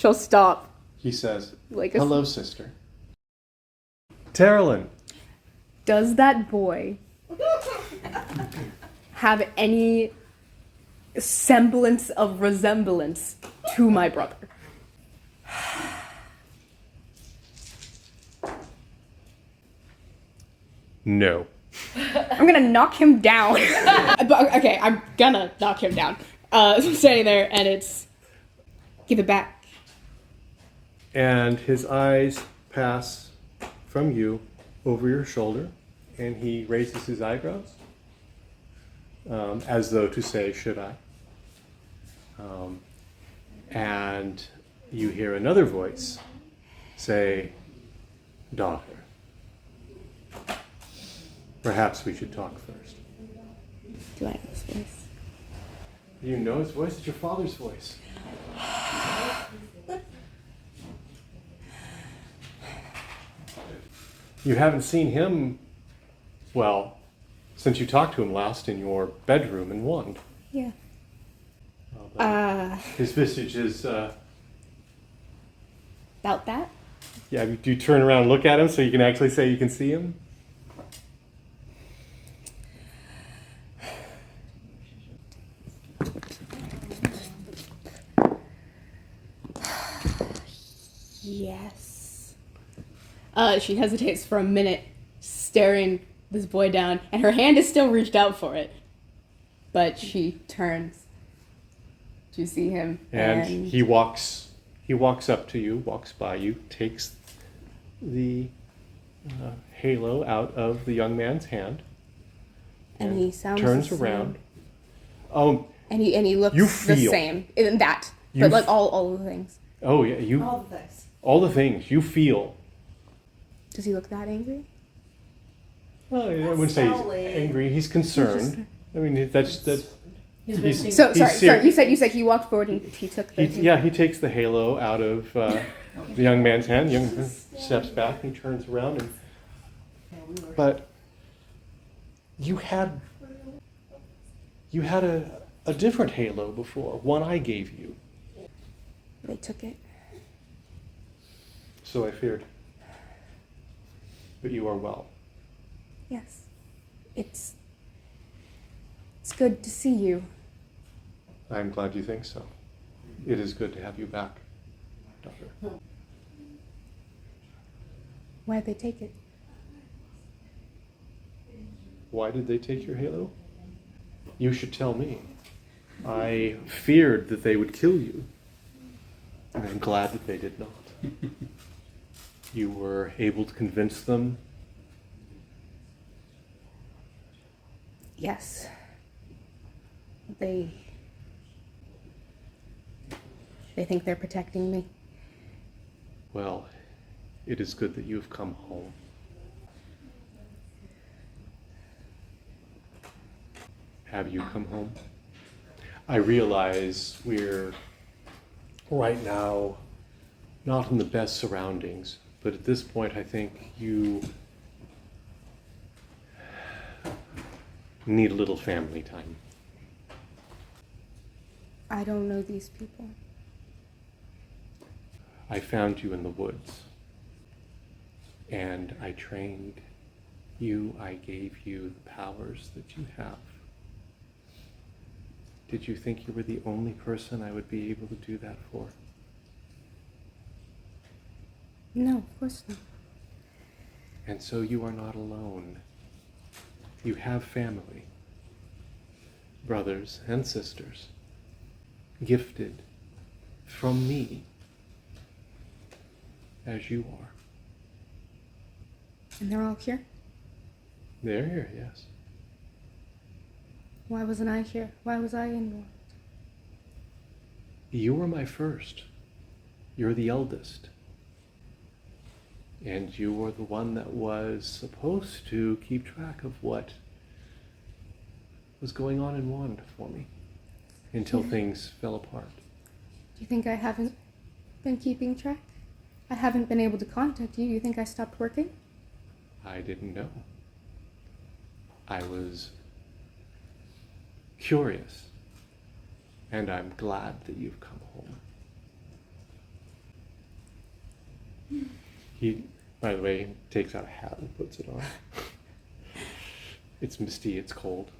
She'll stop. He says, Like hello, sister. Theraline. Does that boy have any semblance of resemblance to my brother? No. I'm gonna knock him down. Okay, I'm gonna knock him down. I'm standing there, and it's... Give it back. And his eyes pass from you over your shoulder, and he raises his eyebrows, as though to say, should I? And you hear another voice say, daughter. Perhaps we should talk first. Do I know his voice? You know his voice? It's your father's voice. You haven't seen him, well, since you talked to him last in your bedroom in Wand. Yeah. His visage is, About that? yeah, do you turn around and look at him so you can actually say you can see him? Yes. She hesitates for a minute, staring this boy down, and her hand is still reached out for it. But she turns to see him, And he walks up to you, walks by you, takes the halo out of the young man's hand, and he sounds turns the same. around. And he looks You the feel. same in that, You but like all the things. Oh yeah, all the things you feel. Does he look that angry? Well, I wouldn't say he's angry. He's concerned. I mean, that's. He's, So he's sorry. serious. You said he walked forward and he took the. He takes the halo out of the young man's hand. The young man steps back and he turns around. But you had a different halo before, one I gave you. They took it. So I feared. But you are well. Yes. It's good to see you. I'm glad you think so. It is good to have you back, daughter. Why'd they take it? Why did they take your halo? You should tell me. I feared that they would kill you. And I'm glad that they did not. You were able to convince them. Yes. They think they're protecting me. Well, it is good that you've come home. Have you come home? I realize we're right now not in the best surroundings, but at this point I think you need a little family time. I don't know these people. I found you in the woods, and I trained you. I gave you the powers that you have. Did you think you were the only person I would be able to do that for? No, of course not. And so you are not alone. You have family, brothers and sisters, gifted from me as you are. And they're all here? They're here, yes. Why wasn't I here? Why was I involved? You were my first. You're the eldest. And you were the one that was supposed to keep track of what was going on in Wand for me until things fell apart. Do you think I haven't been keeping track? I haven't been able to contact you. You think I stopped working? I didn't know. I was curious, and I'm glad that you've come home. He, by the way, takes out a hat and puts it on. It's misty, it's cold.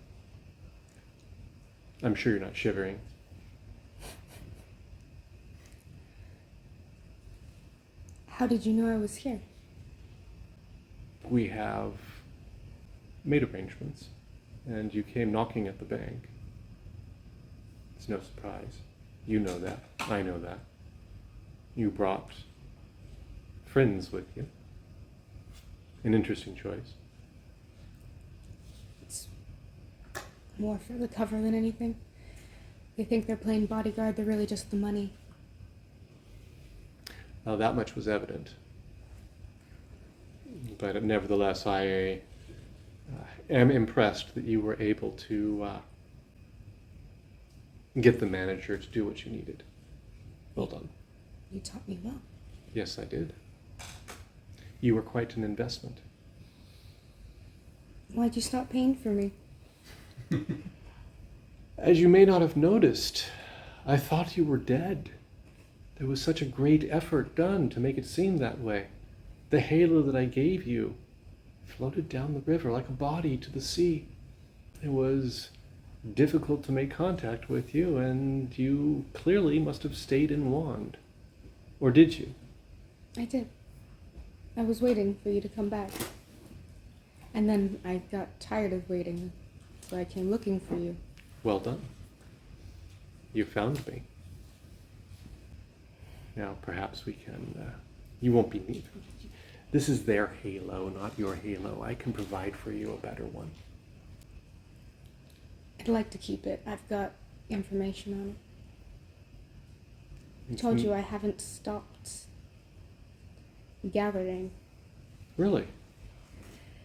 I'm sure you're not shivering. How did you know I was here? We have made arrangements, and you came knocking at the bank. It's no surprise. You know that. I know that. You brought friends with you. An interesting choice. It's more for the cover than anything. They think they're playing bodyguard, they're really just the money. Now that much was evident. But nevertheless, I am impressed that you were able to get the manager to do what you needed. Well done. You taught me well. Yes, I did. You were quite an investment. Why'd you stop paying for me? As you may not have noticed, I thought you were dead. There was such a great effort done to make it seem that way. The halo that I gave you floated down the river like a body to the sea. It was difficult to make contact with you, and you clearly must have stayed in Wand. Or did you? I did. I was waiting for you to come back. And then I got tired of waiting, so I came looking for you. Well done. You found me. Now perhaps we can, you won't be needed. This is their halo, not your halo. I can provide for you a better one. I'd like to keep it. I've got information on it. I told you I haven't stopped gathering. Really?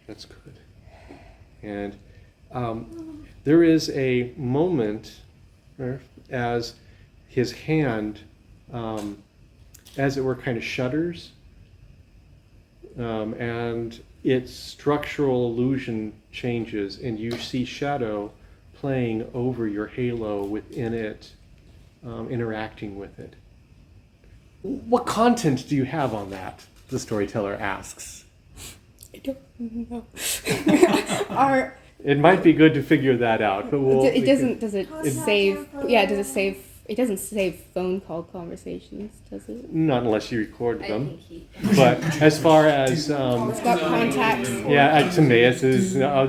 That's good. And there is a moment as his hand, as it were, kind of shudders, and its structural illusion changes, and you see shadow playing over your halo within it, interacting with it. What content do you have on that? The storyteller asks. I don't know. It might be good to figure that out, but It doesn't save phone call conversations, does it? Not unless you record them. But as far as It's got contacts. yeah, Timaeus's, all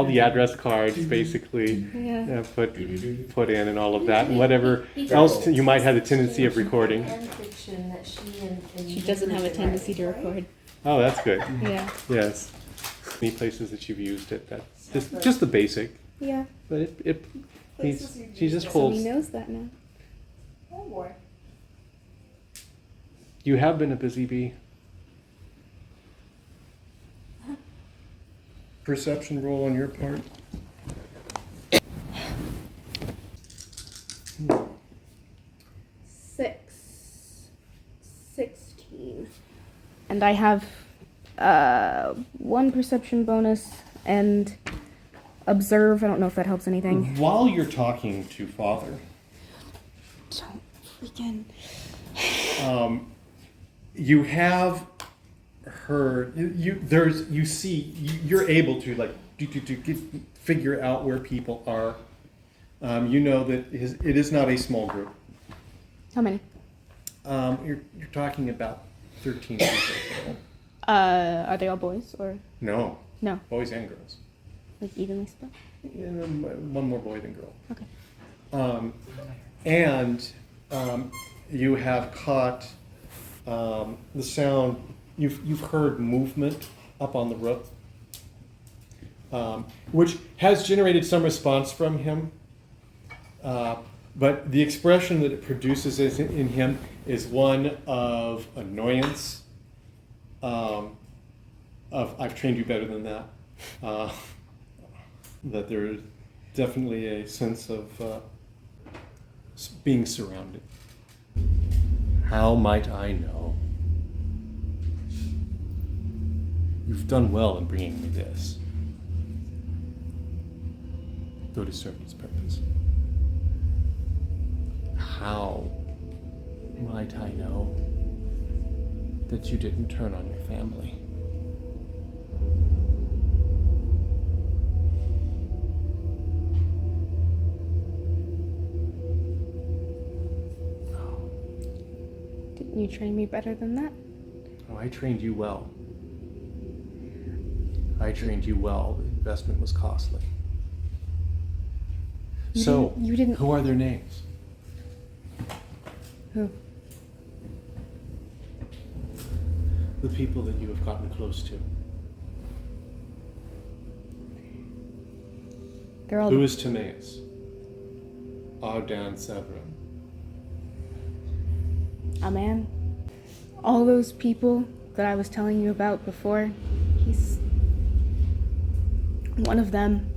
the address cards basically Yeah. put in and all of that, and whatever else you might have a tendency of recording. She doesn't have a tendency to record. Oh, that's good. Yeah. Yes. Many places that you've used it. That's just the basic. Yeah. But she just So holds. he knows that now. Oh boy. You have been a busy bee. Perception roll on your part. Six. 16. And I have one perception bonus and observe. I don't know if that helps anything. While you're talking to Father, Don't freaking. you have her. You're able to figure out where people are. You know that it is not a small group. How many? You're talking about 13 people. Are they all boys or No, no? boys and girls. Like evenly split? One more boy than girl. Okay. And you have caught the sound. You've heard movement up on the roof, which has generated some response from him. But the expression that it produces in him is one of annoyance. Of I've trained you better than that. That there is definitely a sense of being surrounded. How might I know? You've done well in bringing me this, though to serve its purpose. How might I know? that you didn't turn on your family. Didn't you train me better than that? Oh, I trained you well. I trained you well. The investment was costly. You didn't. Who are their names? Who? The people that you have gotten close to. They're all. Who is Timaeus? Ardan Severin. A man. All those people that I was telling you about before, he's one of them.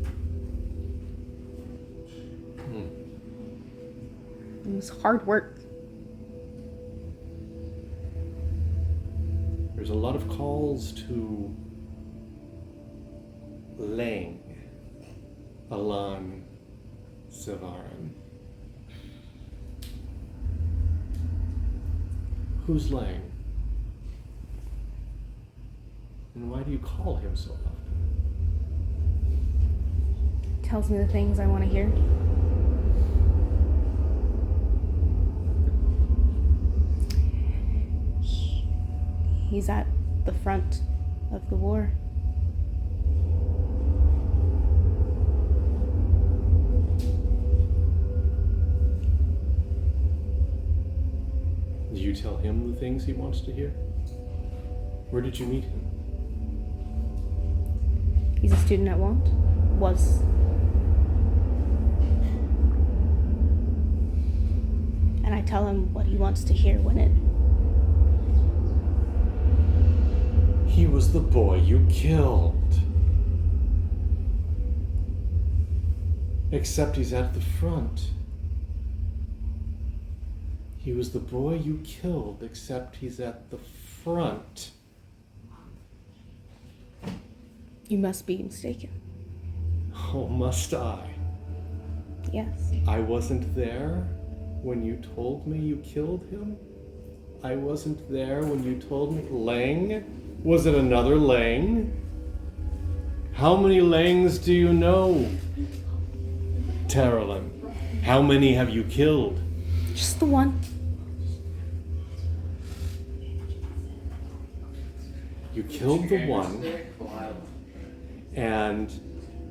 It was hard work. There's a lot of calls to Lange, Lange Severin. Who's Lange? And why do you call him so often? Tells me the things I want to hear. He's at the front of the war. Do you tell him the things he wants to hear? Where did you meet him? He's a student at Want. Was. And I tell him what he wants to hear when it. He was the boy you killed. Except he's at the front. He was the boy you killed, except he's at the front. You must be mistaken. Oh, must I? Yes. I wasn't there when you told me you killed him? I wasn't there when you told me... Lange? Was it another Lange? How many Langes do you know? Theraline, how many have you killed? Just the one. You killed the one, and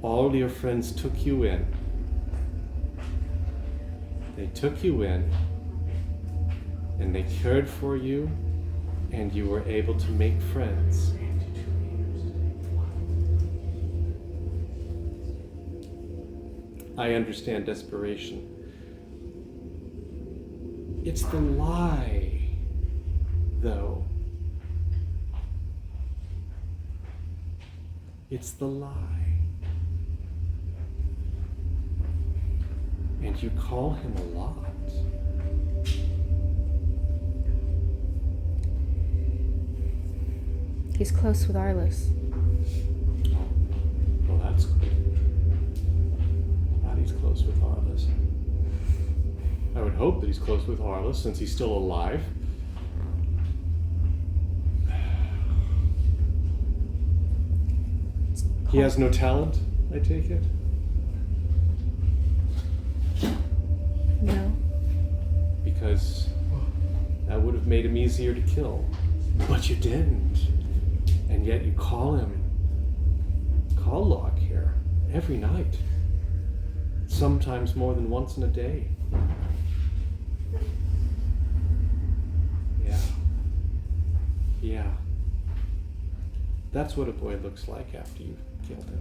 all your friends took you in. They took you in, and they cared for you, and you were able to make friends. I understand desperation. It's the lie, though. It's the lie. And you call him a lot. He's close with Arliss. Well, that's good. Glad he's close with Arliss. I would hope that he's close with Arliss since he's still alive. He has no talent, I take it? No. Because that would have made him easier to kill. But you didn't. And yet you call him log here every night. Sometimes more than once in a day. Yeah. That's what a boy looks like after you've killed him.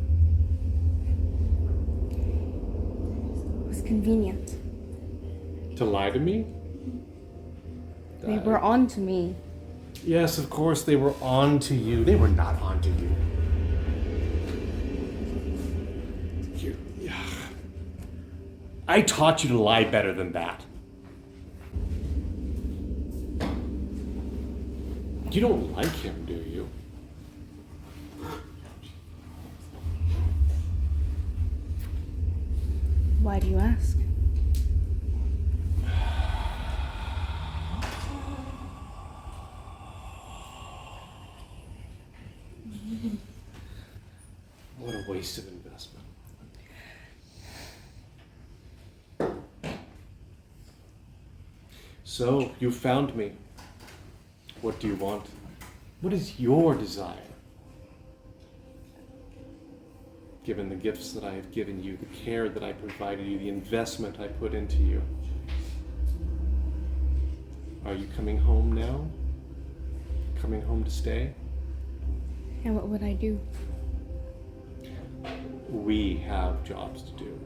It was convenient. To lie to me? They were on to me. Yes, of course they were on to you. They were not on to you. I taught you to lie better than that. You don't like him, do you? Why do you ask? waste of investment. So, you found me. What do you want? What is your desire? Given the gifts that I have given you, the care that I provided you, the investment I put into you. Are you coming home now? Coming home to stay? And what would I do? We have jobs to do.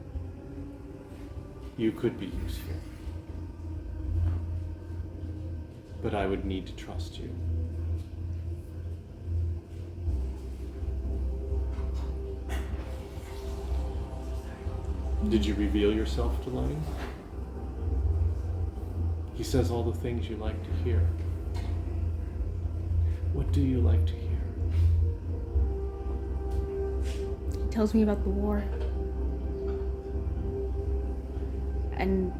You could be useful. But I would need to trust you. Did you reveal yourself to Lange? He says all the things you like to hear. What do you like to hear? He tells me about the war. And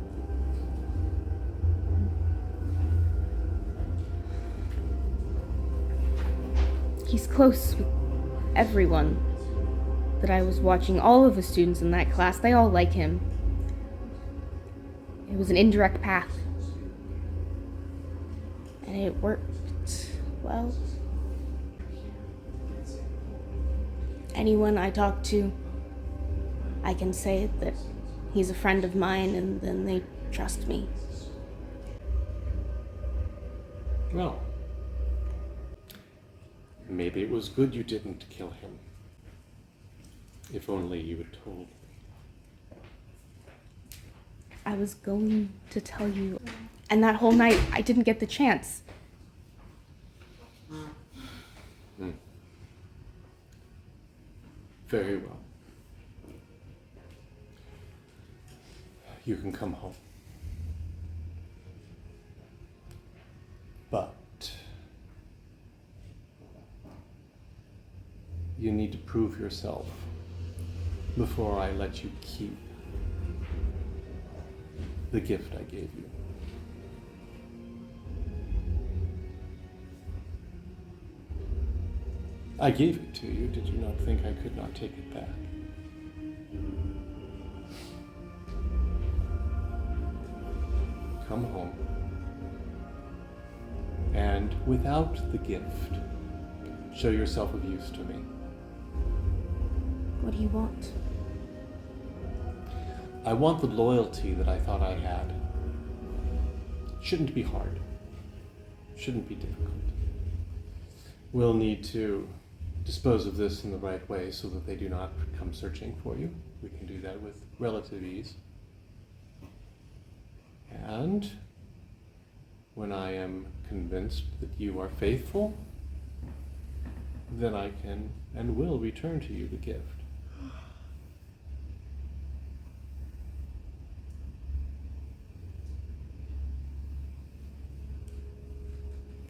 he's close with everyone that I was watching. All of the students in that class, they all like him. It was an indirect path. And it worked well. Anyone I talk to, I can say that he's a friend of mine, and then they trust me. Well, maybe it was good you didn't kill him. If only you had told me. I was going to tell you, and that whole night I didn't get the chance. Very well. You can come home. But you need to prove yourself before I let you keep the gift I gave you. I gave it to you. Did you not think I could not take it back? Come home. And without the gift, show yourself of use to me. What do you want? I want the loyalty that I thought I had. Shouldn't be hard. Shouldn't be difficult. We'll need to dispose of this in the right way so that they do not come searching for you. We can do that with relative ease. And when I am convinced that you are faithful, then I can and will return to you the gift.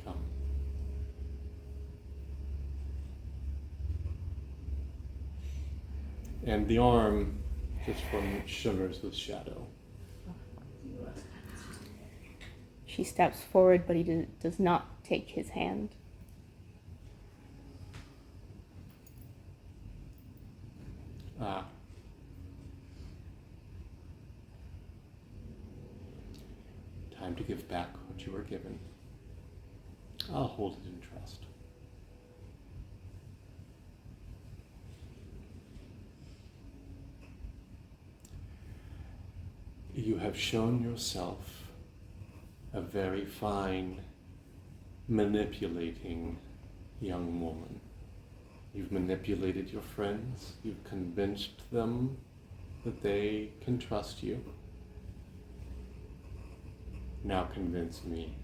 Come. And the arm just shimmers with shadow. She steps forward, but he does not take his hand. Ah. Time to give back what you were given. I'll hold it in trust. You have shown yourself a very fine, manipulating young woman. You've manipulated your friends. You've convinced them that they can trust you. Now convince me.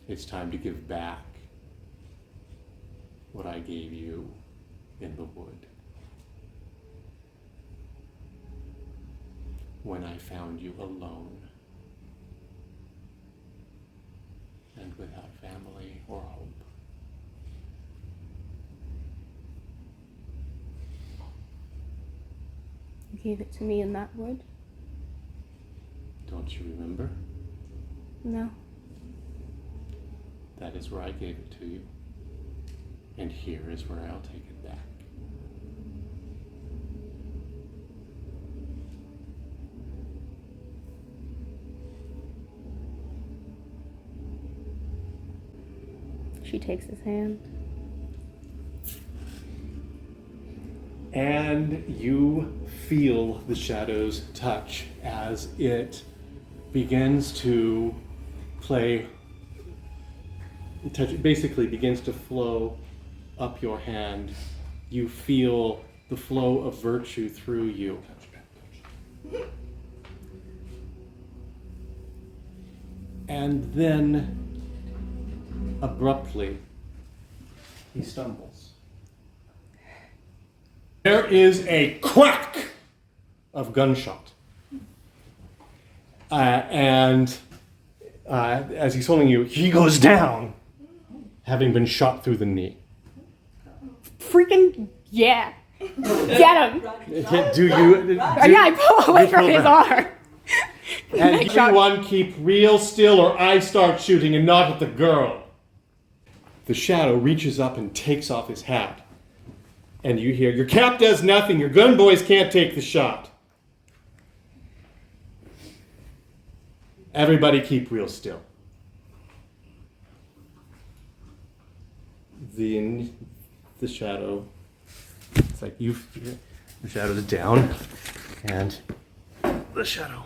It's time to give back what I gave you in the wood. When I found you alone and without family or hope. You gave it to me in that wood? Don't you remember? No. That is where I gave it to you. And here is where I'll take it back. She takes his hand. And you feel the shadow's touch as it begins to play, basically begins to flow up your hand. You feel the flow of virtue through you. And then, abruptly, he stumbles. There is a crack of gunshot. And as he's holding you, he goes down, having been shot through the knee. Freaking yeah. Get him. Yeah, I pull away from his arm. And everyone keep real still or I start shooting and not at the girl. The shadow reaches up and takes off his hat. And you hear, your cap does nothing. Your gun boys can't take the shot. Everybody keep real still. The shadow, it's like the shadow's down, and the shadow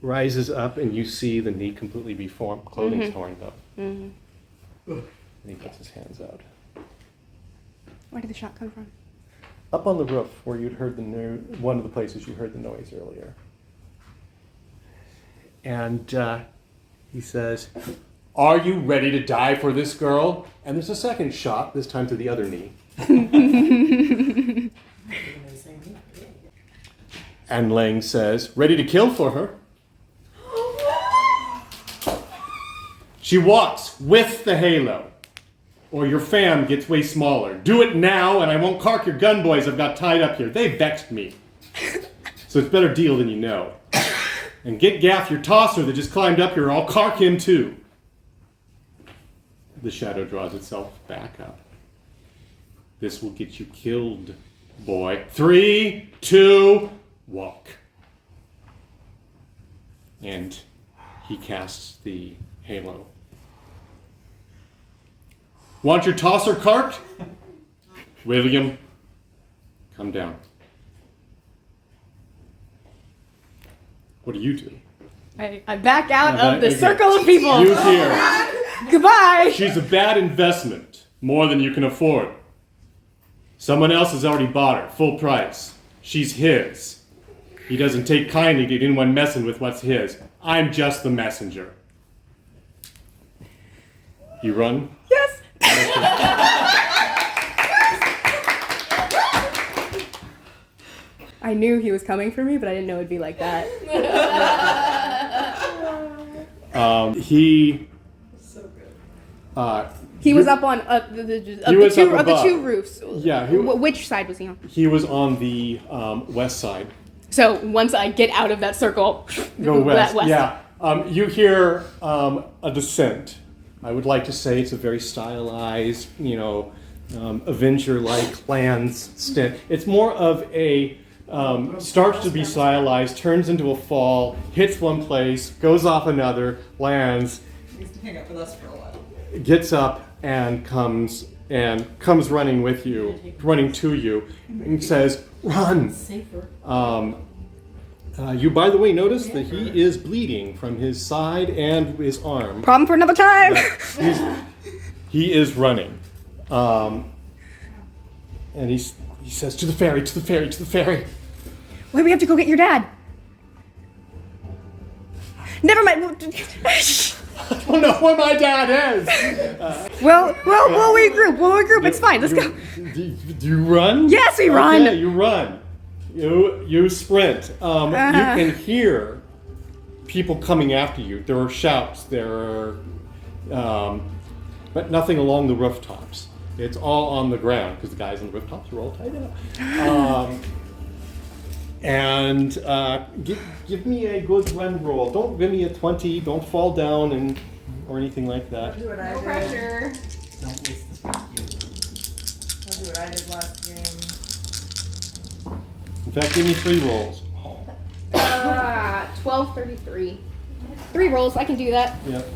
rises up, and you see the knee completely be formed, clothing's torn up. And he puts his hands out. Where did the shot come from? Up on the roof, where you'd heard one of the places you heard the noise earlier. And he says, "Are you ready to die for this girl?" And there's a second shot, this time to the other knee. And Lange says, "Ready to kill for her." She walks with the halo, or your fam gets way smaller. Do it now, and I won't cark your gun boys I've got tied up here. They vexed me. So it's better deal than you know. And get Gaff your tosser that just climbed up here, or I'll cark him too. The shadow draws itself back up. This will get you killed, boy. 3, 2, walk. And he casts the halo. Want your tosser carked? William, come down. What do you do? I back out of the circle of people. You hear. Goodbye. She's a bad investment. More than you can afford. Someone else has already bought her. Full price. She's his. He doesn't take kindly to anyone messing with what's his. I'm just the messenger. You run? Yes. I knew he was coming for me, but I didn't know it'd be like that. He was up on the two roofs. Yeah. Which side was he on? He was on the west side. So once I get out of that circle, go west. West. Yeah. You hear a descent. I would like to say it's a very stylized, Avenger-like Lange stint. It's more of a starts to be stylized, turns into a fall, hits one place, goes off another, lands. Needs to hang out with us for a while. Gets up and comes running with you, running to you, and says, "Run!" Safer. You, by the way, notice that he is bleeding from his side and his arm. Problem for another time. He is running, and he says, "To the ferry, to the ferry, to the ferry." Wait, we have to go get your dad. Never mind. I don't know where my dad is. Well, we'll regroup. We'll regroup. It's fine. Let's go. Do you run? Yes, we run. Okay, you run. You sprint. You can hear people coming after you. There are shouts. There are, but nothing along the rooftops. It's all on the ground because the guys on the rooftops are all tied up. Give me a good run roll. Don't give me a 20. Don't fall down or anything like that. Do what I No did. pressure. Don't waste the see what I did last game. In fact, give me 3 rolls. 12, 33. 3 rolls, I can do that. Yep.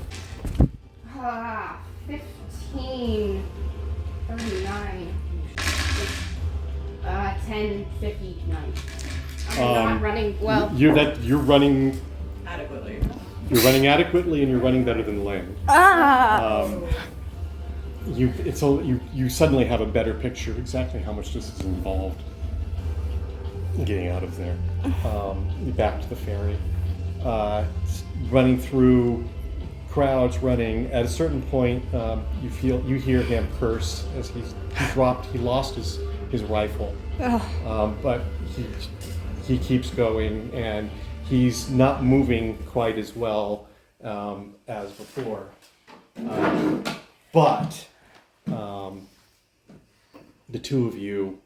15, 39. 10, 59. I'm not running well. You're running Adequately. You're running adequately, and you're running better than Lange. You suddenly have a better picture of exactly how much this is involved. Getting out of there, back to the ferry, running through crowds, running. At a certain point, you hear him curse as he lost his rifle, but he keeps going, and he's not moving quite as well as before. But the two of you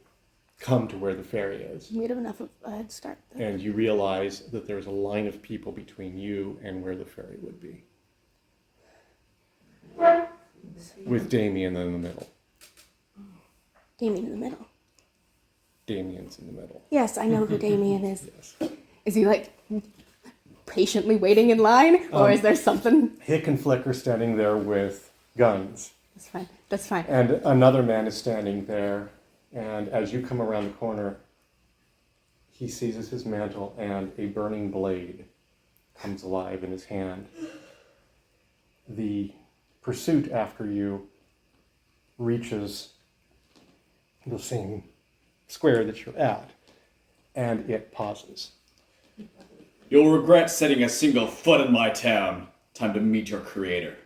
come to where the ferry is. We have enough of a head start. And you realize that there's a line of people between you and where the ferry would be. With Damien in the middle. Damien in the middle. Damien's in the middle. Yes, I know who Damien is. Yes. Is he like patiently waiting in line, or is there something? Hick and Flick are standing there with guns. That's fine. That's fine. And another man is standing there, and as you come around the corner, he seizes his mantle and a burning blade comes alive in his hand. The pursuit after you reaches the same square that you're at, and it pauses. You'll regret setting a single foot in my town. Time to meet your creator.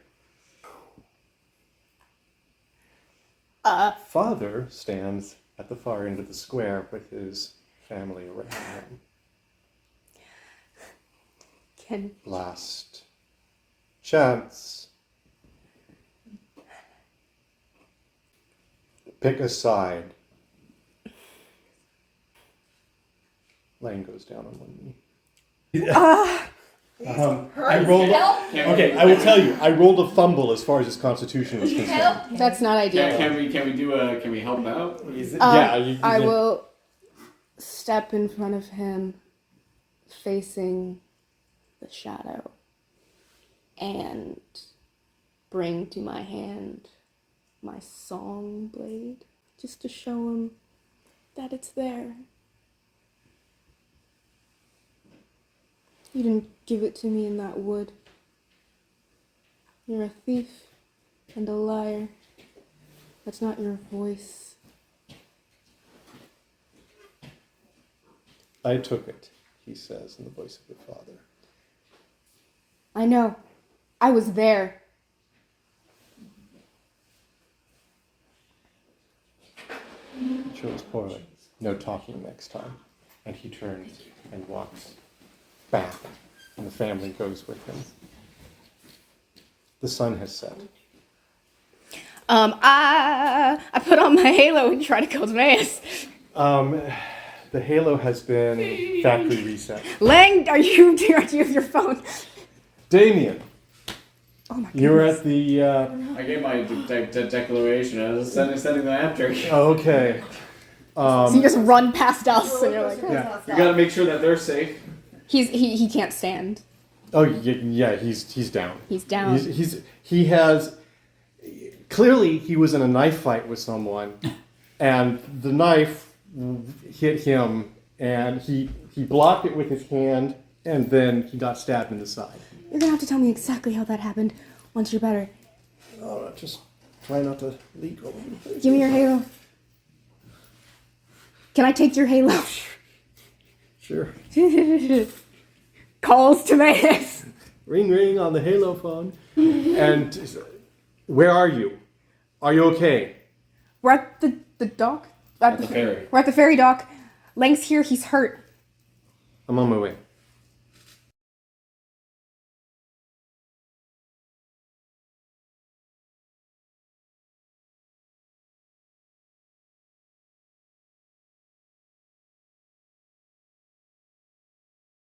Father stands at the far end of the square with his family around him. Last chance. Pick a side. Lange goes down on one knee. I rolled. Okay, I will tell you. I rolled a fumble as far as his constitution was concerned. That's not ideal. Can we help him out? I will step in front of him, facing the shadow, and bring to my hand my song blade, just to show him that it's there. You didn't give it to me in that wood. You're a thief and a liar. That's not your voice. I took it, he says in the voice of your father. I know. I was there. Chose poorly. No talking next time. And he turns and walks back, and the family goes with him. The sun has set. I put on my halo and try to kill Timaeus. The halo has been factory reset. Lange, are you with your phone? Damien, Oh my you're goodness. at the. I gave my declaration. I was sending them after. Okay. So you just run past us, and you're like, Yeah. You gotta make sure that they're safe. he can't stand. Oh yeah, he's down. He's down. He has clearly he was in a knife fight with someone, and the knife hit him, and he blocked it with his hand, and then he got stabbed in the side. You're gonna have to tell me exactly how that happened once you're better. Oh, just try not to leak. Give me your halo. Can I take your halo? Sure. Calls Timaeus. Ring ring on the halo phone. And where are you? Are you okay? We're at the dock. At the ferry. We're at the ferry dock. Lange's here. He's hurt. I'm on my way.